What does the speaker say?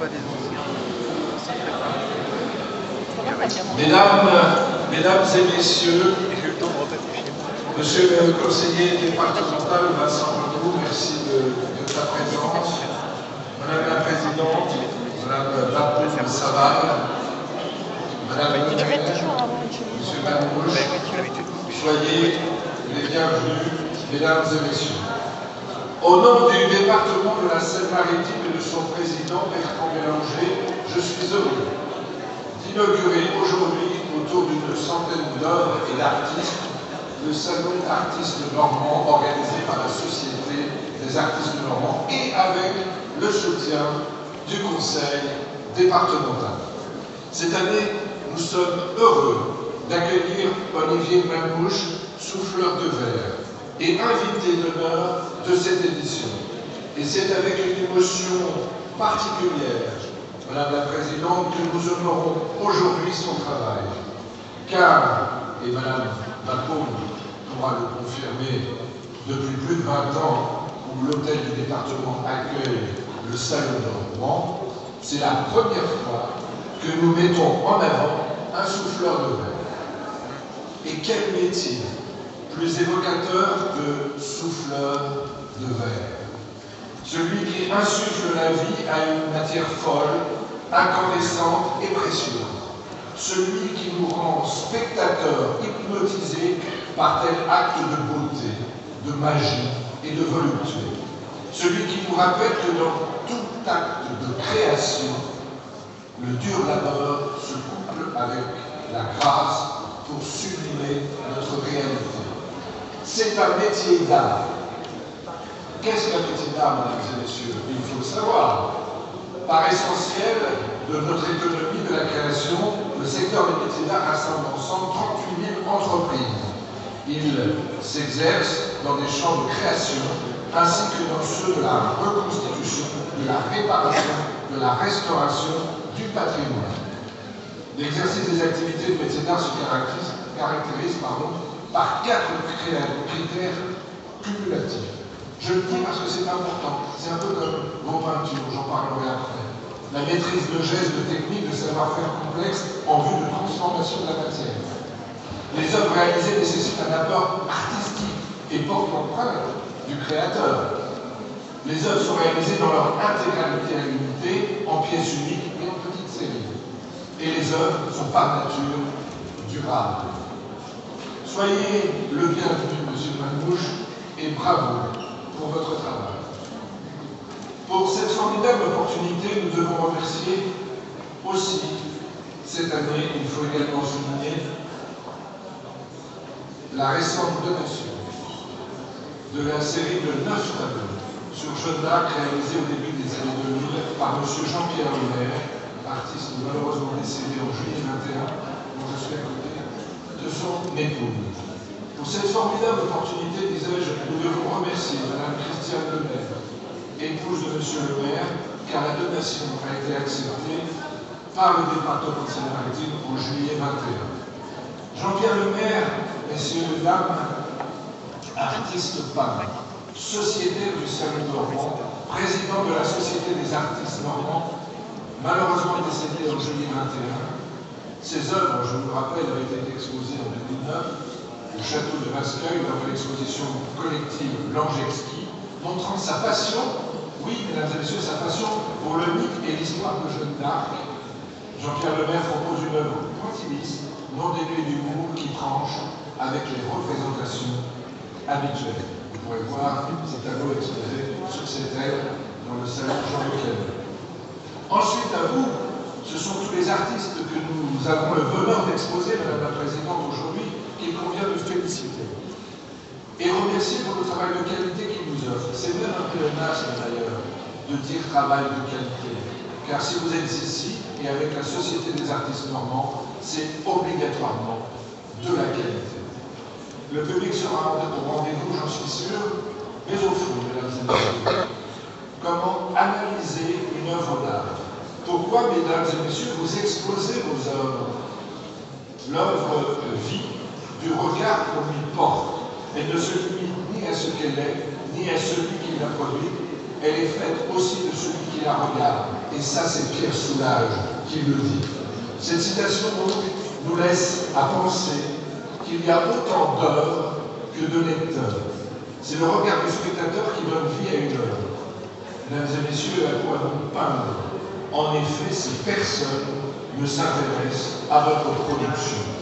pas des anciens, ça ne fait pas. Mesdames et messieurs, J'ai eu le temps de repatifier. monsieur le conseiller départemental Vincent Renaud, merci de ta présence. Madame la présidente, Madame Bapoum Saval, Madame le maire, monsieur Manouche, soyez les bienvenus, mesdames et messieurs. Au nom du département de la Seine-Maritime et de son président, Bertrand Bélanger, je suis heureux d'inaugurer aujourd'hui, autour d'une centaine d'œuvres et d'artistes, le salon d'artistes normands organisé par la Société des artistes normands et avec le soutien du conseil départemental. Cette année, nous sommes heureux d'accueillir Olivier Manouche, souffleur de verre, et invité d'honneur de cette édition. Et c'est avec une émotion particulière, Madame la Présidente, que nous honorons aujourd'hui son travail. Car, et Madame Bapoum pourra le confirmer, depuis plus de 20 ans, où l'hôtel du département accueille le salon normand, c'est la première fois que nous mettons en avant un souffleur de verre. Et quel métier plus évocateur que souffleur de verre. Celui qui insuffle la vie à une matière folle, incandescente et précieuse. Celui qui nous rend spectateurs hypnotisés par tel acte de beauté, de magie et de volupté. Celui qui nous rappelle que dans tout acte de création, le dur labeur se couple avec la grâce pour sublimer notre réalité. C'est un métier d'art. Qu'est-ce qu'un métier d'art, mesdames et messieurs? Il faut le savoir. Par essentiel de notre économie de la création, le secteur des métiers d'art rassemble ensemble 38 000 entreprises. Il s'exerce dans des champs de création, ainsi que dans ceux de la reconstitution, de la réparation, de la restauration du patrimoine. L'exercice des activités de métier d'art se caractérise par 4 critères cumulatifs. Je le dis parce que c'est important. C'est un peu comme vos peintures, j'en parlerai après. La maîtrise de gestes, de techniques, de savoir-faire complexes en vue de transformation de la matière. Les œuvres réalisées nécessitent un apport artistique et portent l'empreinte du créateur. Les œuvres sont réalisées dans leur intégralité à l'unité, en pièces uniques et en petites séries. Et les œuvres sont par nature durables. Soyez le bienvenu, monsieur Manouche, et bravo pour votre travail. Pour cette formidable opportunité, nous devons remercier aussi, cette année, il faut également souligner, la récente donation de la série de 9 tableaux sur Jeanne d'Arc réalisée au début des années 2000 par M. Jean-Pierre Lemaire, artiste malheureusement décédé en juillet 21, dont je suis à côté, de son épouse. Pour cette formidable opportunité, disais-je, nous devons remercier Mme Christiane Lemaire, épouse de M. Lemaire, car la donation a été acceptée par le département de Seine-Maritime en juillet 21. Jean-Pierre Lemaire, messieurs et dames, artiste peintre, sociétaire du Salon normand, président de la Société des artistes normands, malheureusement décédé en juillet 21. Ses œuvres, je vous le rappelle, avaient été exposées en 2009 au château de Masqueuil lors de l'exposition collective Langevski, montrant sa passion, oui, mesdames et messieurs, sa passion pour le mythe et l'histoire de Jeanne d'Arc. Jean-Pierre Lemaire propose une œuvre pointilliste, non dénuée d'humour, qui tranche avec les représentations habituelles. Vous pourrez voir ces tableaux exposés sur cette aile dans le salon Jean Lequel. Ensuite, à vous, ce sont tous les artistes que nous avons le bonheur d'exposer, Madame la Présidente, aujourd'hui, qu'il convient de féliciter. Et remercier pour le travail de qualité qu'ils nous offrent. C'est même un pléonasme d'ailleurs de dire travail de qualité. Car si vous êtes ici, et avec la Société des artistes normands, c'est obligatoirement de la qualité. Le public sera au rendez-vous, j'en suis sûr, mais au fond, mesdames et messieurs, comment analyser une œuvre d'art? Pourquoi, mesdames et messieurs, vous exposez vos œuvres? L'œuvre vit du regard qu'on lui porte. Elle ne se limite ni à ce qu'elle est, ni à celui qui l'a produit, elle est faite aussi de celui qui la regarde. Et ça, c'est Pierre Soulages qui le dit. Cette citation nous laisse à penser qu'il y a autant d'œuvres que de lecteurs. C'est le regard du spectateur qui donne vie à une œuvre. Mesdames et messieurs, à quoi nous peindre? En effet, ces personnes ne s'intéressent à votre production.